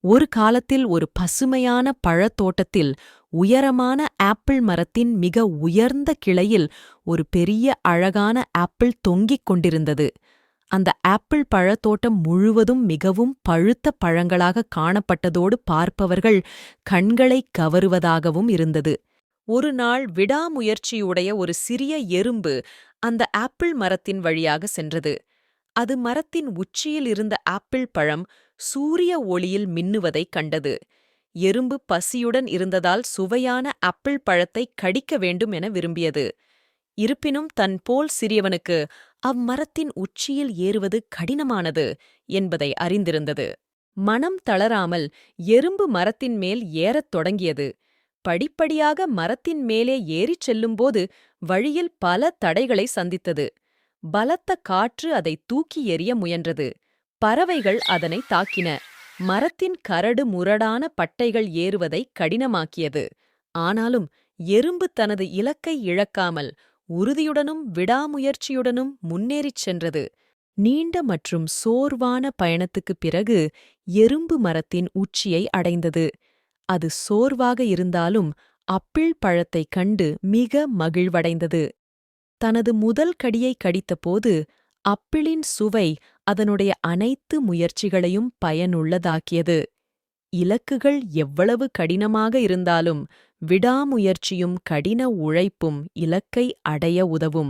ஒரு காலத்தில் ஒரு பசுமையான பழத்தோட்டத்தில் உயரமான ஆப்பிள் மரத்தின் மிக உயர்ந்த கிளையில் ஒரு பெரிய அழகான ஆப்பிள் தொங்கிக் கொண்டிருந்தது. அந்த ஆப்பிள் பழத்தோட்டம் முழுவதும் மிகவும் பழுத்த பழங்களாக காணப்பட்டதோடு பார்ப்பவர்கள் கண்களைக் கவருவதாகவும் இருந்தது. ஒரு நாள் விடாமுயற்சியுடைய ஒரு சிறிய எறும்பு அந்த ஆப்பிள் மரத்தின் வழியாக சென்றது. அது மரத்தின் உச்சியில் இருந்த ஆப்பிள் பழம் சூரிய ஒளியில் மின்னுவதைக் கண்டது. எறும்பு பசியுடன் இருந்ததால் சுவையான ஆப்பிள் பழத்தை கடிக்க வேண்டும் என விரும்பியது. இருப்பினும் தன் போல் சிறியவனுக்கு அம்மரத்தின் உச்சியில் ஏறுவது கடினமானது என்பதை அறிந்திருந்தது. மனம் தளராமல் எறும்பு மரத்தின் மேல் ஏறத் தொடங்கியது. படிப்படியாக மரத்தின் மேலே ஏறிச் செல்லும்போது வழியில் பல தடைகளை சந்தித்தது. பலத்த காற்று அதை தூக்கி எறிய முயன்றது. பறவைகள் அதனை தாக்கின. மரத்தின் கரடு முரடான பட்டைகள் ஏறுவதை கடினமாக்கியது. ஆனாலும் எறும்பு தனது இலக்கை இழக்காமல் உறுதியுடனும் விடாமுயற்சியுடனும் முன்னேறிச் சென்றது. நீண்ட மற்றும் சோர்வான பயணத்துக்குப் பிறகு எறும்பு மரத்தின் உச்சியை அடைந்தது. அது சோர்வாக இருந்தாலும் ஆப்பிள் பழத்தைக் கண்டு மிக மகிழ்வடைந்தது. தனது முதல் கடியை கடித்தபோது ஆப்பிளின் சுவை அதனுடைய அனைத்து முயற்சிகளையும் பயனுள்ளதாக்கியது. இலக்குகள் எவ்வளவு கடினமாக இருந்தாலும் விடாமுயற்சியும் கடின உழைப்பும் இலக்கை அடைய உதவும்.